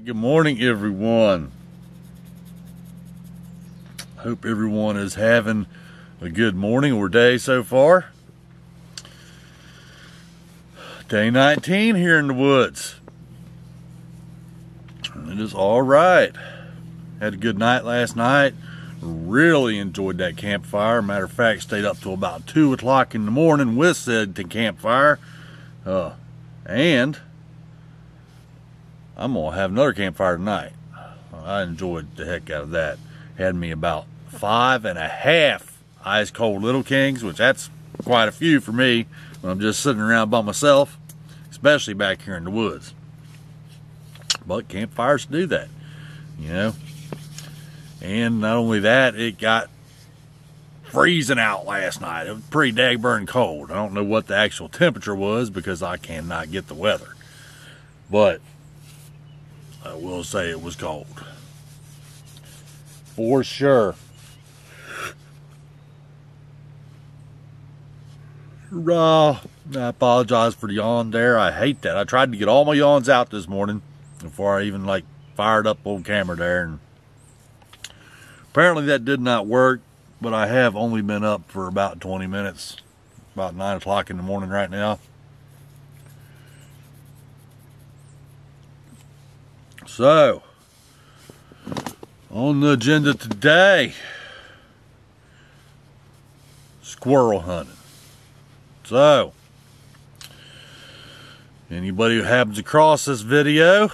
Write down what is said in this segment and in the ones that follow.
Good morning, everyone. Hope everyone is having a good morning or day so far. Day 19 here in the woods. It is all right. Had a good night last night. Really enjoyed that campfire. Matter of fact, stayed up till about 2 o'clock in the morning with said campfire. And I'm going to have another campfire tonight. I enjoyed the heck out of that. Had me about 5.5 ice cold Little Kings, which that's quite a few for me when I'm just sitting around by myself, especially back here in the woods. But campfires do that, you know. And not only that, it got freezing out last night. It was pretty daggone cold. I don't know what the actual temperature was because I cannot get the weather. But I will say it was cold. For sure. I apologize for the yawn there. I hate that. I tried to get all my yawns out this morning before I even fired up old camera there, and apparently that did not work, but I have only been up for about 20 minutes, about 9 o'clock in the morning right now. So, on the agenda today, squirrel hunting. So, anybody who happens across this video,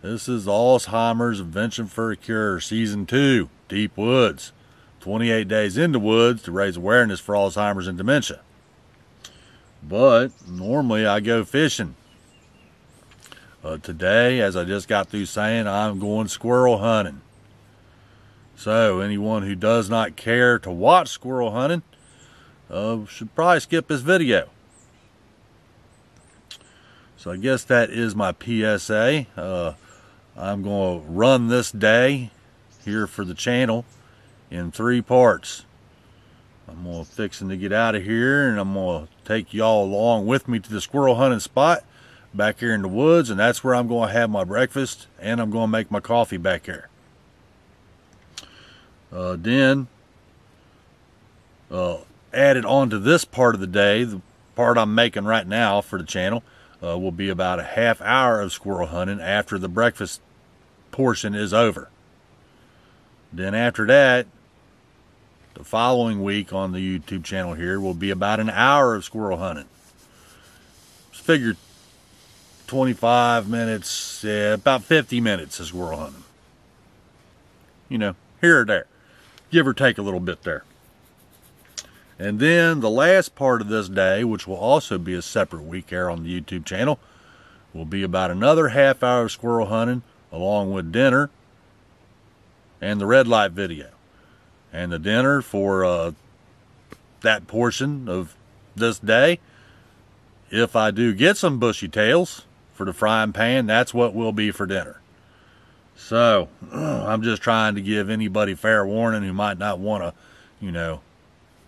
this is Alzheimer's Invention for a Cure, Season 2, Deep Woods. 28 days in the woods to raise awareness for Alzheimer's and dementia. But, normally I go fishing. Today, as I just got through saying, I'm going squirrel hunting. So, anyone who does not care to watch squirrel hunting should probably skip this video. So, I guess that is my PSA. I'm going to run this day here for the channel in 3 parts. I'm fixing to get out of here, and I'm going to take y'all along with me to the squirrel hunting spot back here in the woods, and that's where I'm going to have my breakfast, and I'm going to make my coffee back here. Then added on to this part of the day, the part I'm making right now for the channel, will be about a half hour of squirrel hunting after the breakfast portion is over. Then after that, the following week on the YouTube channel here will be about an hour of squirrel hunting. Just figure 25 minutes, about 50 minutes of squirrel hunting. You know, here or there. Give or take a little bit there. And then the last part of this day, which will also be a separate week here on the YouTube channel, will be about another half hour of squirrel hunting along with dinner and the red light video. And the dinner for that portion of this day, if I do get some bushy tails for the frying pan, that's what will be for dinner. So, I'm just trying to give anybody fair warning who might not want to, you know,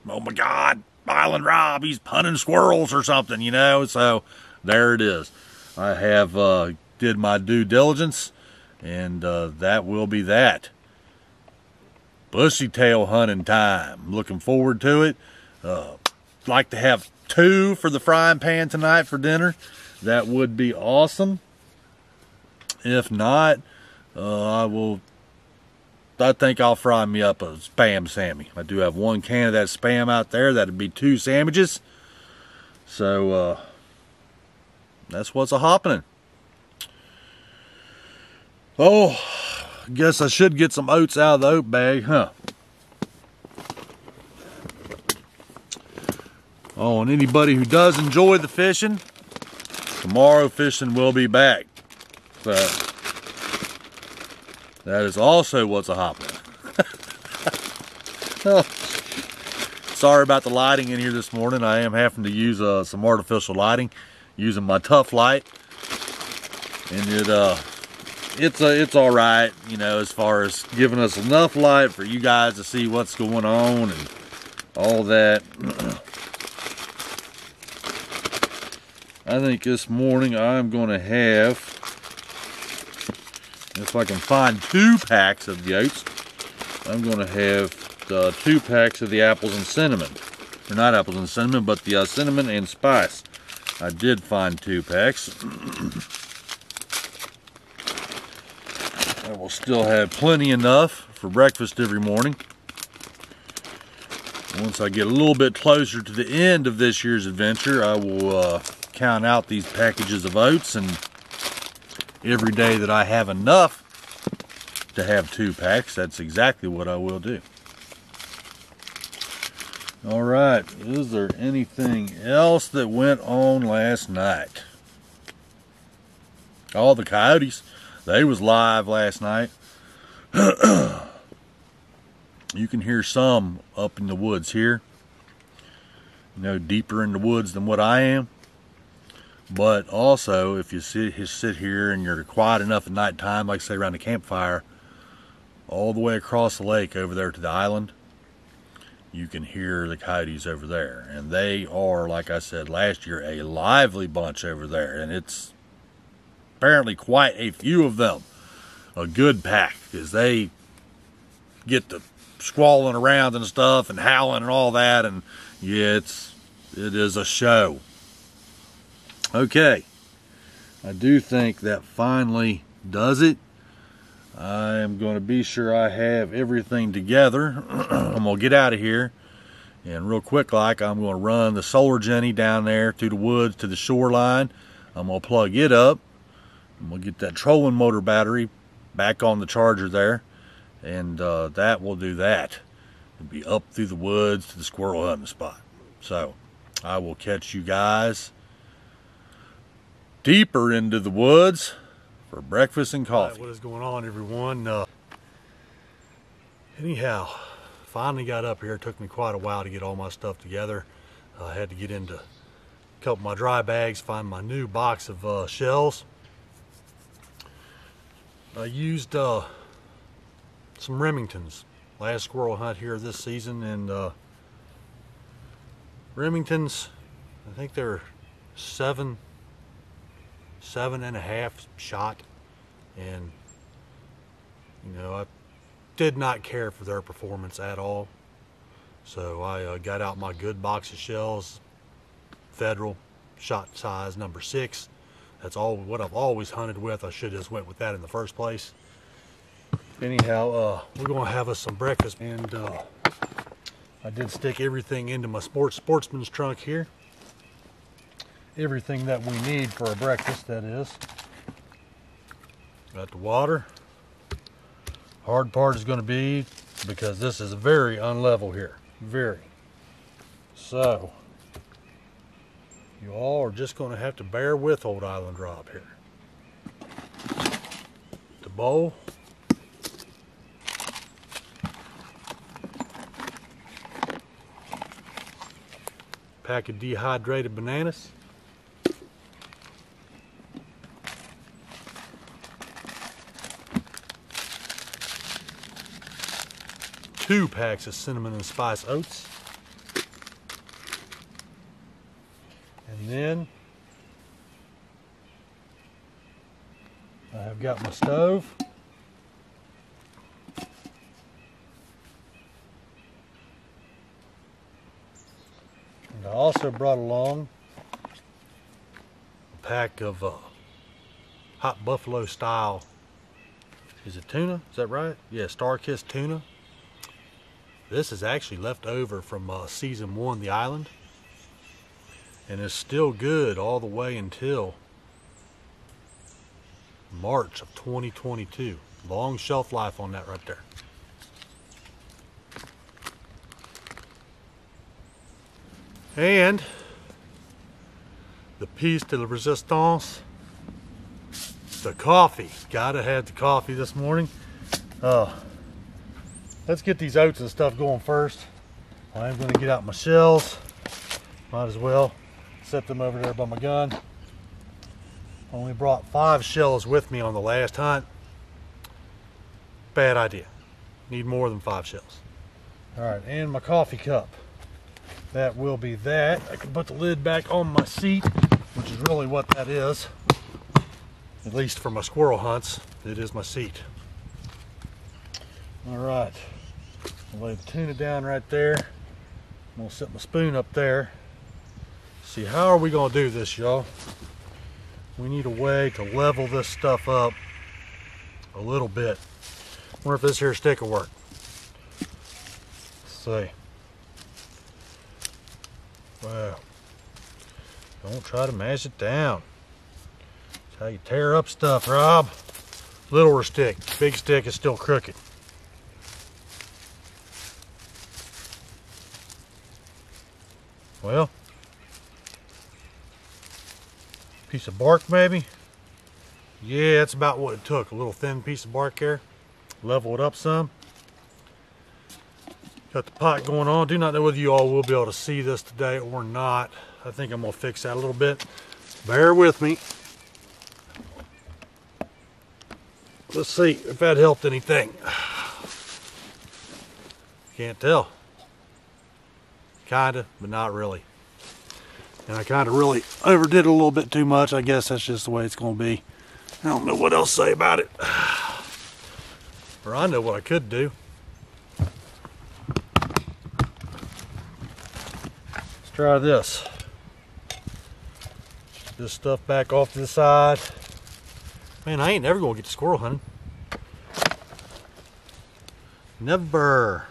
oh my God, Island Rob, he's hunting squirrels or something, you know. So, there it is. I have did my due diligence, and that will be that. Bushy tail hunting time. Looking forward to it. Like to have 2 for the frying pan tonight for dinner. That would be awesome. If not, I think I'll fry me up a Spam Sammy. I do have 1 can of that Spam out there. That'd be 2 sandwiches. So, that's what's a-happening. Oh, I guess I should get some oats out of the oat bag, huh? Oh, and anybody who does enjoy the fishing, tomorrow fishing will be back. So, that is also what's a-happening. Oh, sorry about the lighting in here this morning. I am having to use some artificial lighting, using my Tough Light, and it's all right, you know, as far as giving us enough light for you guys to see what's going on and all that. I think this morning I'm going to have if I can find 2 packs of the oats, I'm going to have 2 packs of the apples and cinnamon. Or not apples and cinnamon, but the cinnamon and spice. I did find 2 packs. I will still have plenty enough for breakfast every morning. Once I get a little bit closer to the end of this year's adventure, I will count out these packages of oats, and every day that I have enough to have 2 packs, that's exactly what I will do. All right, is there anything else that went on last night? Oh, the coyotes. They was live last night. You can hear some up in the woods here. You know, deeper in the woods than what I am. But also, if you sit here and you're quiet enough at night time, like say around the campfire, all the way across the lake over there to the island, you can hear the coyotes over there. And they are, like I said last year, a lively bunch over there. And it's apparently quite a few of them. A good pack, because they get to squalling around and stuff and howling and all that, and yeah, it is a show. Okay, I do think that finally does it. I am going to be sure I have everything together. I'm going to get out of here, and real quick like, I'm going to run the solar Jenny down there through the woods to the shoreline. I'm going to plug it up. I'm going to get that trolling motor battery back on the charger there, and that will do that. It'll be up through the woods to the squirrel hunting spot. So I will catch you guys deeper into the woods for breakfast and coffee. Right, what is going on, everyone? Anyhow, finally got up here. It took me quite a while to get all my stuff together. I had to get into a couple of my dry bags, find my new box of shells. I used some Remingtons last squirrel hunt here this season, and Remingtons, I think they're 7.5 shot, and you know, I did not care for their performance at all. So I got out my good box of shells, Federal shot size number 6. That's all what I've always hunted with. I should have just went with that in the first place. Anyhow, we're gonna have us some breakfast, and I did stick everything into my sportsman's trunk here. Everything that we need for a breakfast, that is. Got the water. Hard part is going to be, because this is very unlevel here, very. So you all are just going to have to bear with old Island Rob here. The bowl. Pack of dehydrated bananas. 2 packs of cinnamon and spice oats. And then I have got my stove. And I also brought along a pack of hot buffalo style, is it tuna? Is that right? Yeah, Star-Kissed tuna. This is actually left over from season 1, The Island, and it's still good all the way until March of 2022. Long shelf life on that right there. And the piece de la resistance, the coffee. Gotta have the coffee this morning. Let's get these oats and stuff going first. I'm going to get out my shells. Might as well set them over there by my gun. Only brought 5 shells with me on the last hunt. Bad idea. Need more than 5 shells. Alright, and my coffee cup. That will be that. I can put the lid back on my seat, which is really what that is. At least for my squirrel hunts, it is my seat. All right, I'll lay the tuna down right there. I'm gonna set my spoon up there. See, how are we gonna do this, y'all? We need a way to level this stuff up a little bit. Wonder if this here stick will work. Let's see. Wow. Don't try to mash it down. That's how you tear up stuff, Rob. Littler stick. Big stick is still crooked. Well, piece of bark maybe. Yeah, that's about what it took. A little thin piece of bark there. Level it up some. Got the pot going on. Do not know whether you all will be able to see this today or not. I think I'm gonna fix that a little bit. Bear with me. Let's see if that helped anything. Can't tell. Kinda, but not really. And I kinda really overdid it a little bit too much. I guess that's just the way it's gonna be. I don't know what else to say about it. Or I know what I could do. Let's try this. This stuff back off to the side. Man, I ain't never gonna get to squirrel hunting. Never.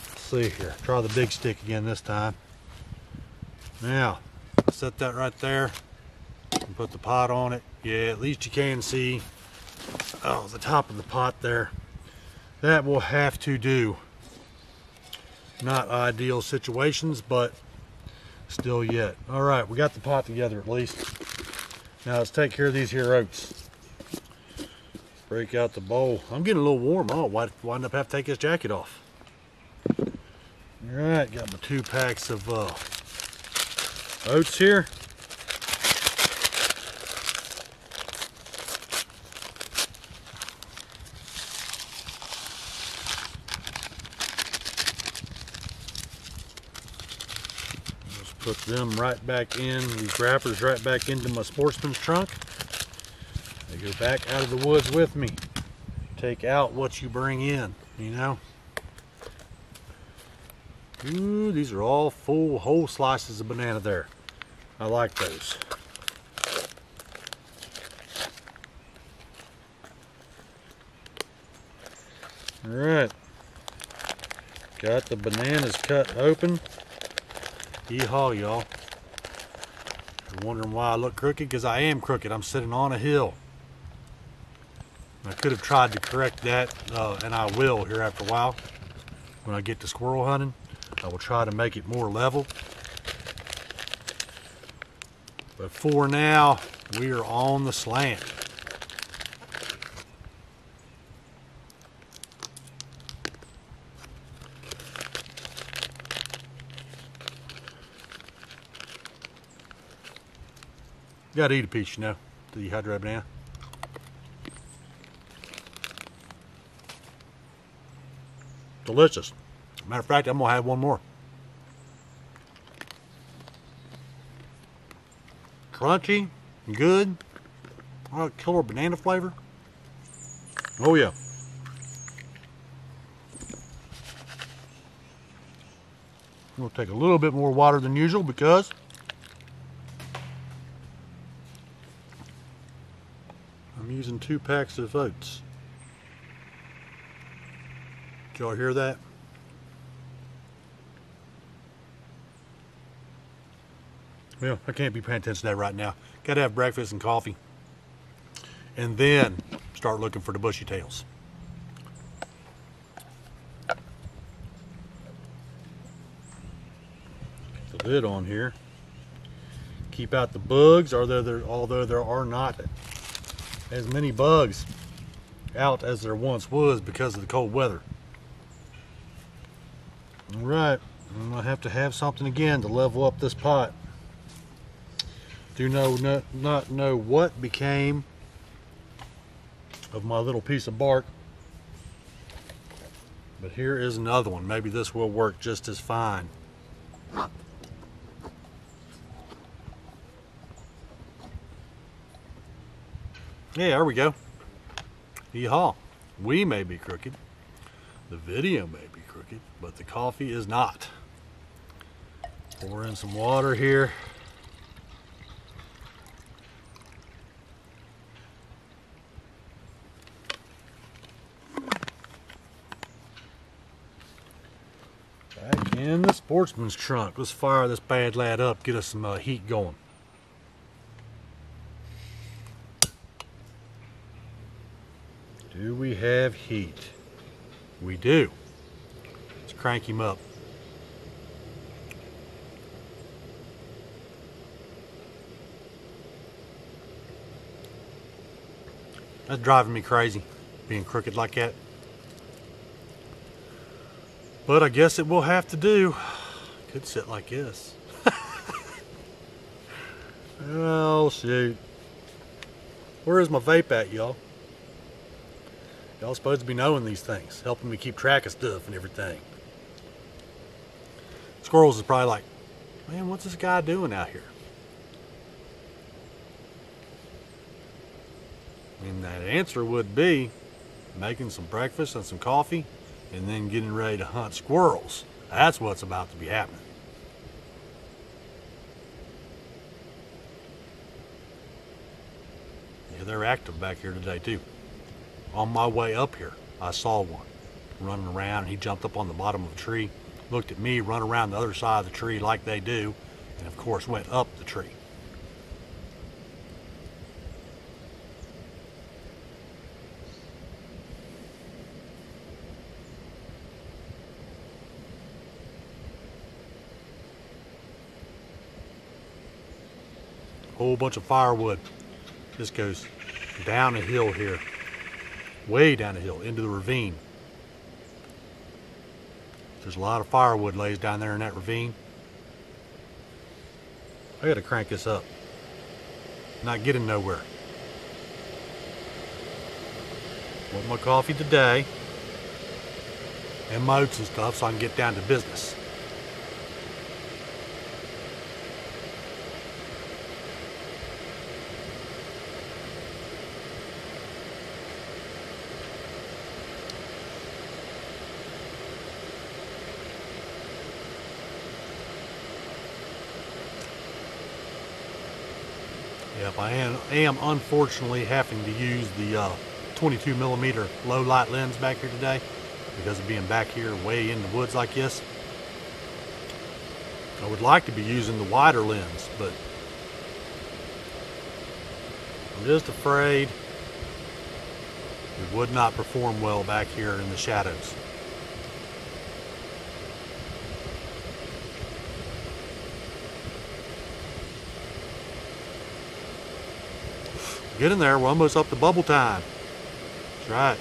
Let's see here. Try the big stick again this time. Now, set that right there and put the pot on it. Yeah, at least you can see the top of the pot there. That will have to do. Not ideal situations, but still yet. All right, we got the pot together at least. Now let's take care of these here oats. Break out the bowl. I'm getting a little warm. Oh, wind up have to take this jacket off. All right, got my 2 packs of oats here. Just put them right back in, these wrappers right back into my Sportsman's trunk. They go back out of the woods with me. Take out what you bring in, you know. Ooh, these are all full, whole slices of banana there. I like those. All right. Got the bananas cut open. Yeehaw, y'all. You're wondering why I look crooked? Because I am crooked. I'm sitting on a hill. I could have tried to correct that, and I will here after a while. When I get to squirrel hunting, I will try to make it more level. But for now, we are on the slant. You gotta eat a piece, you know, the dehydrated banana. Delicious. Matter of fact, I'm gonna have one more. Crunchy, good, killer banana flavor. Oh yeah. We'll take a little bit more water than usual because I'm using 2 packs of oats. Did y'all hear that? Well, I can't be paying attention to that right now. Gotta have breakfast and coffee. And then start looking for the bushy tails. Keep the lid on here. Keep out the bugs, although there are not as many bugs out as there once was because of the cold weather. All right, I'm gonna have to have something again to level up this pot. Do not know what became of my little piece of bark, but here is another one. Maybe this will work just as fine. Yeah, there we go. Yeehaw. We may be crooked. The video may be crooked, but the coffee is not. Pour in some water here. Back in the sportsman's trunk. Let's fire this bad lad up, get us some heat going. Do we have heat? We do. Let's crank him up. That's driving me crazy, being crooked like that. But I guess it will have to do. Could sit like this. Oh, shoot. Where is my vape at, y'all? Y'all supposed to be knowing these things, helping me keep track of stuff and everything. Squirrels is probably like, man, what's this guy doing out here? And that answer would be making some breakfast and some coffee and then getting ready to hunt squirrels. That's what's about to be happening. Yeah, they're active back here today too. On my way up here, I saw one running around, and he jumped up on the bottom of a tree, looked at me, run around the other side of the tree like they do, and of course went up the tree. Whole bunch of firewood. This goes down a hill here, way down the hill into the ravine. There's a lot of firewood lays down there in that ravine. I gotta crank this up. Not getting nowhere. Want my coffee today and my oats and stuff so I can get down to business. Yep, I am unfortunately having to use the 22 millimeter low light lens back here today because of being back here way in the woods like this. I would like to be using the wider lens, but I'm just afraid it would not perform well back here in the shadows. Get in there, we're almost up to bubble time. That's right.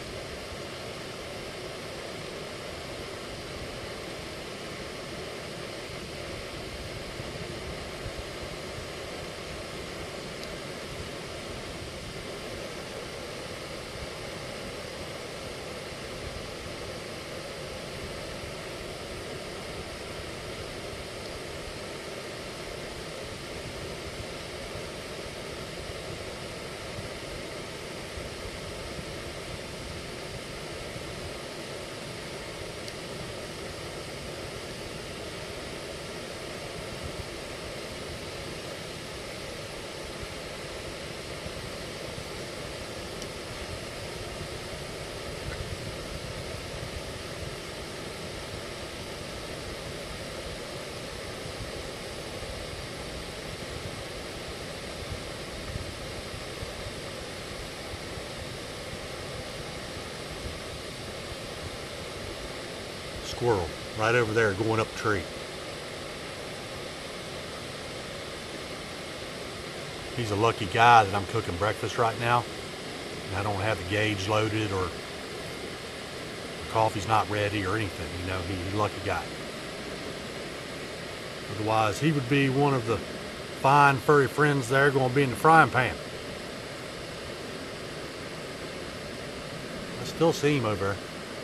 Squirrel right over there going up the tree. He's a lucky guy that I'm cooking breakfast right now and I don't have the gauge loaded or the coffee's not ready or anything. You know, he's a lucky guy. Otherwise he would be one of the fine furry friends there going to be in the frying pan. I still see him over there.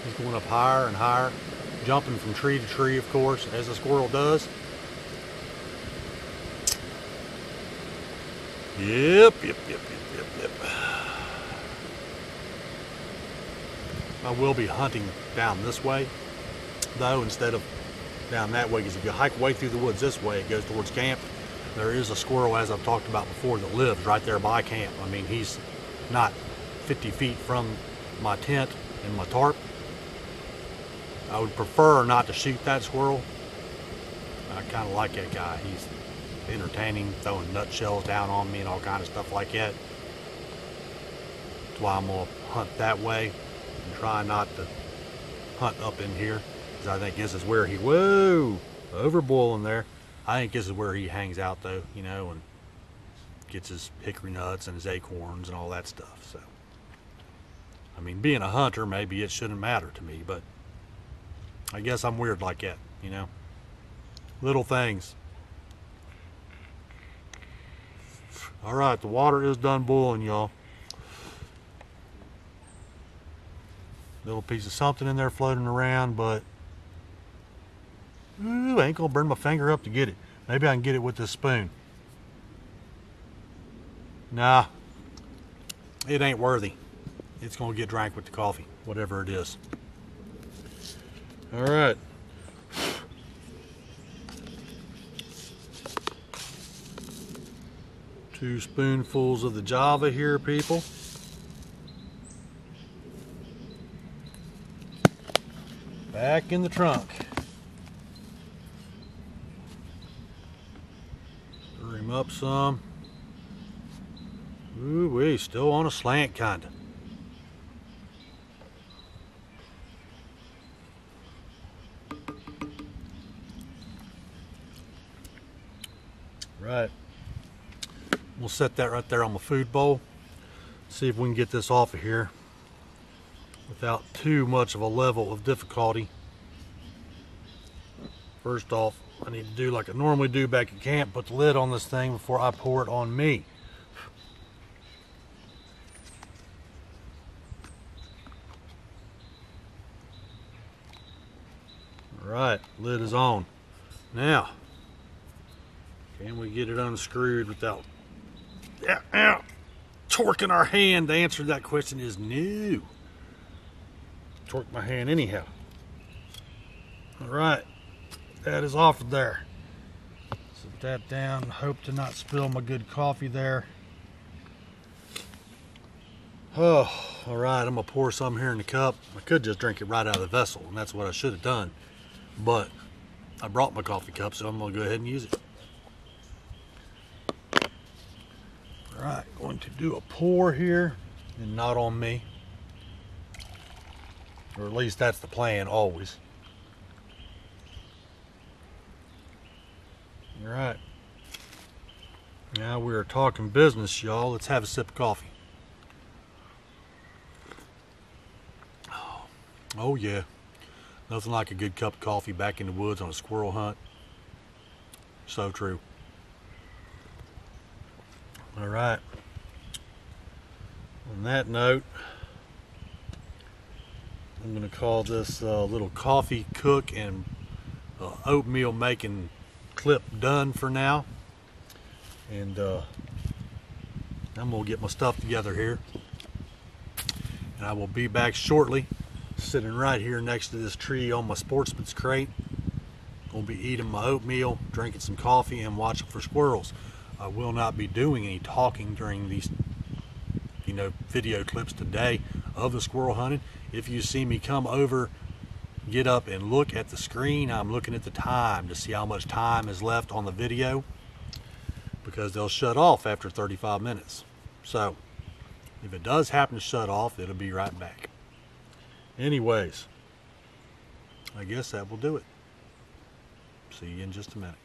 He's going up higher and higher, jumping from tree to tree, of course, as a squirrel does. Yep. I will be hunting down this way, though, instead of down that way, because if you hike way through the woods this way, it goes towards camp. There is a squirrel, as I've talked about before, that lives right there by camp. I mean, he's not 50 feet from my tent and my tarp. I would prefer not to shoot that squirrel. I kind of like that guy. He's entertaining, throwing nutshells down on me and all kind of stuff like that. That's why I'm going to hunt that way and try not to hunt up in here, because I think this is where he, whoa, overboiling there. I think this is where he hangs out, though, you know, and gets his hickory nuts and his acorns and all that stuff. So, I mean, being a hunter, maybe it shouldn't matter to me, but I guess I'm weird like that, you know. Little things. All right, the water is done boiling, y'all. Little piece of something in there floating around, but ooh, I ain't gonna burn my finger up to get it. Maybe I can get it with this spoon. Nah, it ain't worthy. It's gonna get drank with the coffee, whatever it is. All right. Two spoonfuls of the Java here, people. Back in the trunk. Stir him up some. Ooh wee, still on a slant kinda. Right. We'll set that right there on my food bowl. See if we can get this off of here without too much of a level of difficulty. First off, I need to do like I normally do back at camp, put the lid on this thing before I pour it on me. All right, lid is on. Now, can we get it unscrewed without torquing our hand? The answer to that question is no. Torque my hand anyhow. All right, that is off of there. Set that down. Hope to not spill my good coffee there. Oh, all right, I'm gonna pour some here in the cup. I could just drink it right out of the vessel, and that's what I should have done. But I brought my coffee cup, so I'm gonna go ahead and use it. All right, going to do a pour here, and not on me. Or at least that's the plan, always. All right. Now we are talking business, y'all. Let's have a sip of coffee. Oh yeah. Nothing like a good cup of coffee back in the woods on a squirrel hunt. So true. All right. On that note, I'm going to call this little coffee cook and oatmeal making clip done for now. And I'm going to get my stuff together here. And I will be back shortly, sitting right here next to this tree on my sportsman's crate. Gonna be eating my oatmeal, drinking some coffee, and watching for squirrels. I will not be doing any talking during these, you know, video clips today of the squirrel hunting. If you see me come over, get up and look at the screen, I'm looking at the time to see how much time is left on the video, because they'll shut off after 35 minutes. So if it does happen to shut off, it'll be right back. Anyways, I guess that will do it. See you in just a minute.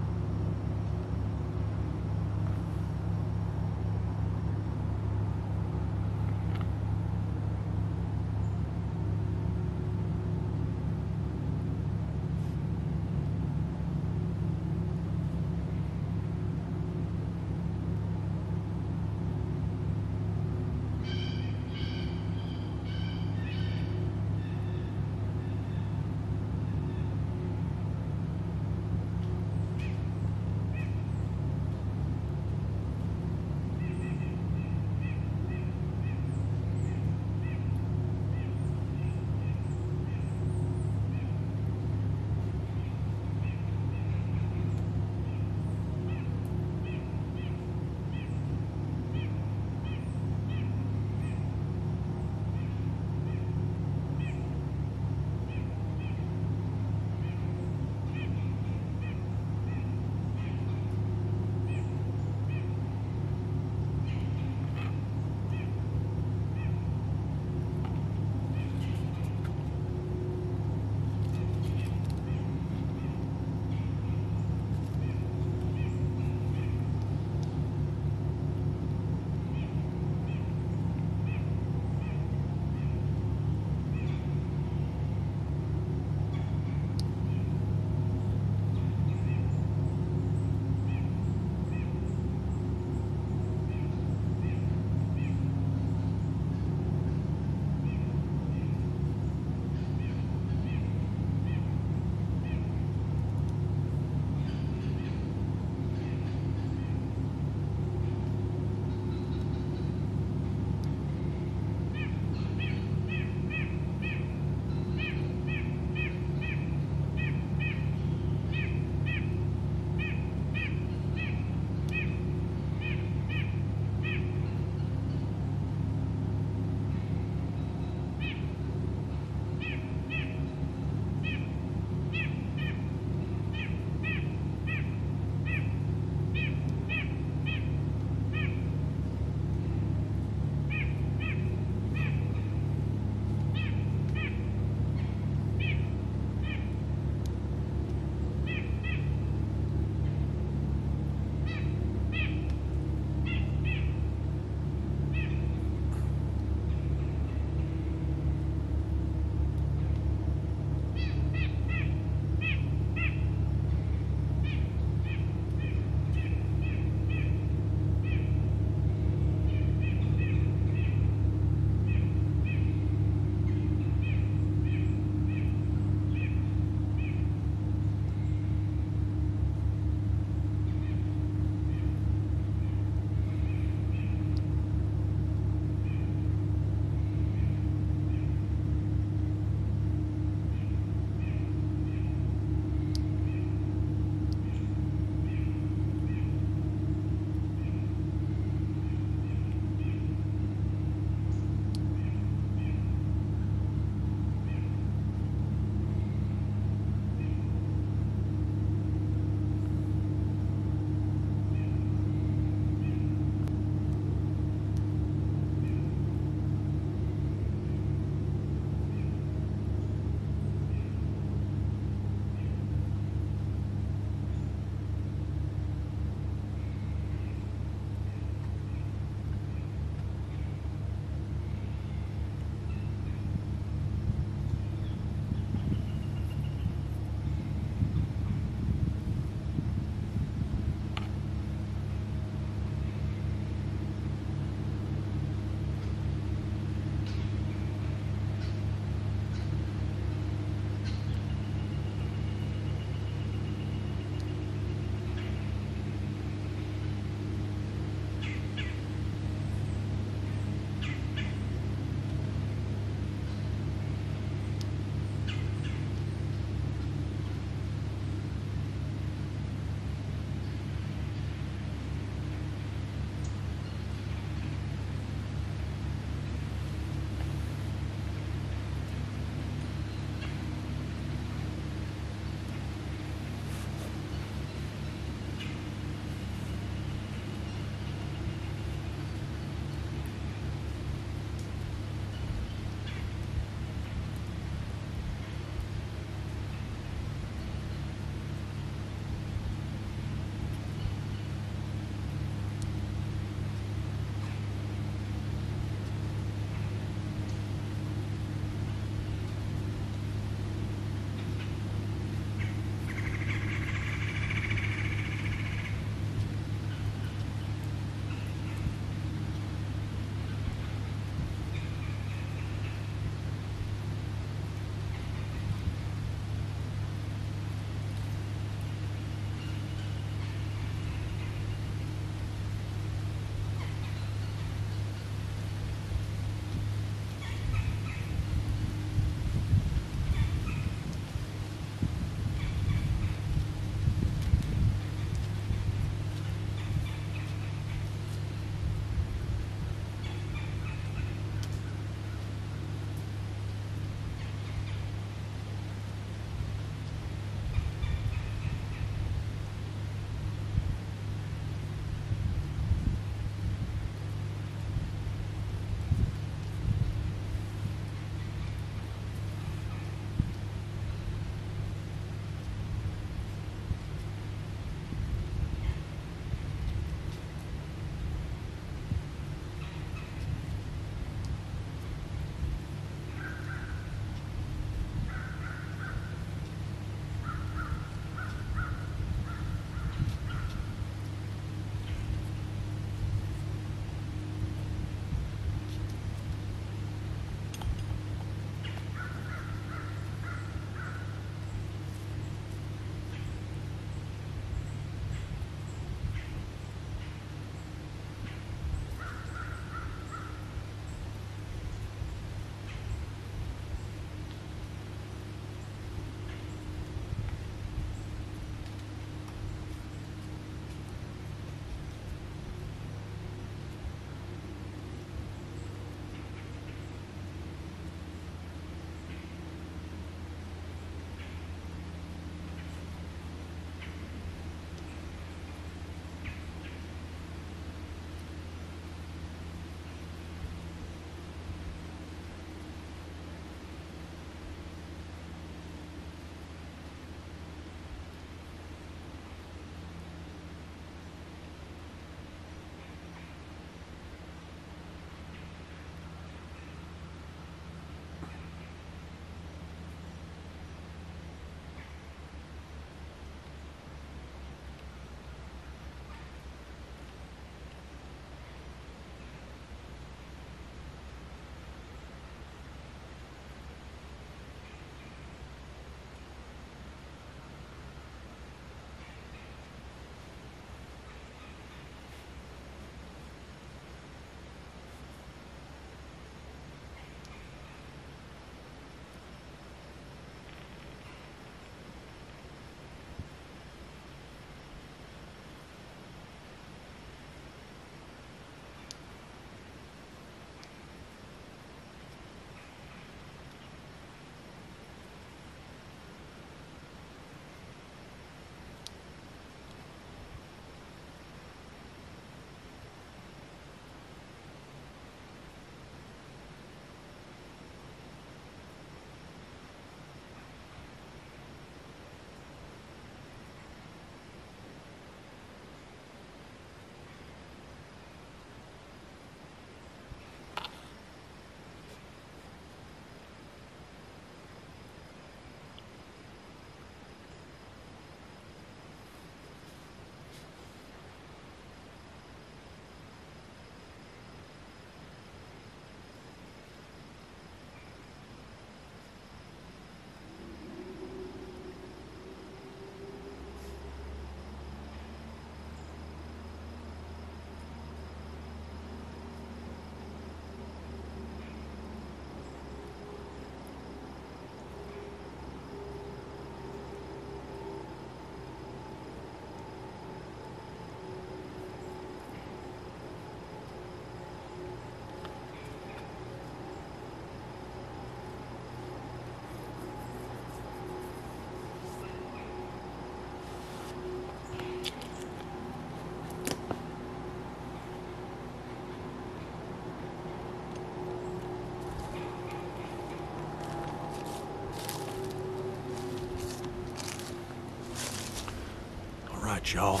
Alright, y'all.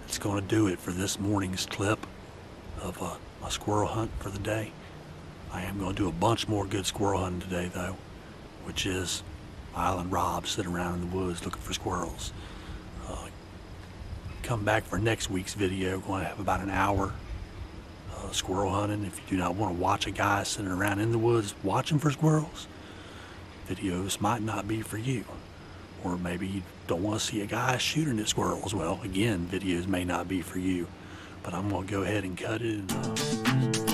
It's going to do it for this morning's clip of my squirrel hunt for the day. I am going to do a bunch more good squirrel hunting today, though, which is Island Rob sitting around in the woods looking for squirrels. Come back for next week's video. Going to have about an hour squirrel hunting. If you do not want to watch a guy sitting around in the woods watching for squirrels, videos might not be for you. Or maybe you don't want to see a guy shooting at squirrels. Well, again, videos may not be for you. But I'm going to go ahead and cut it.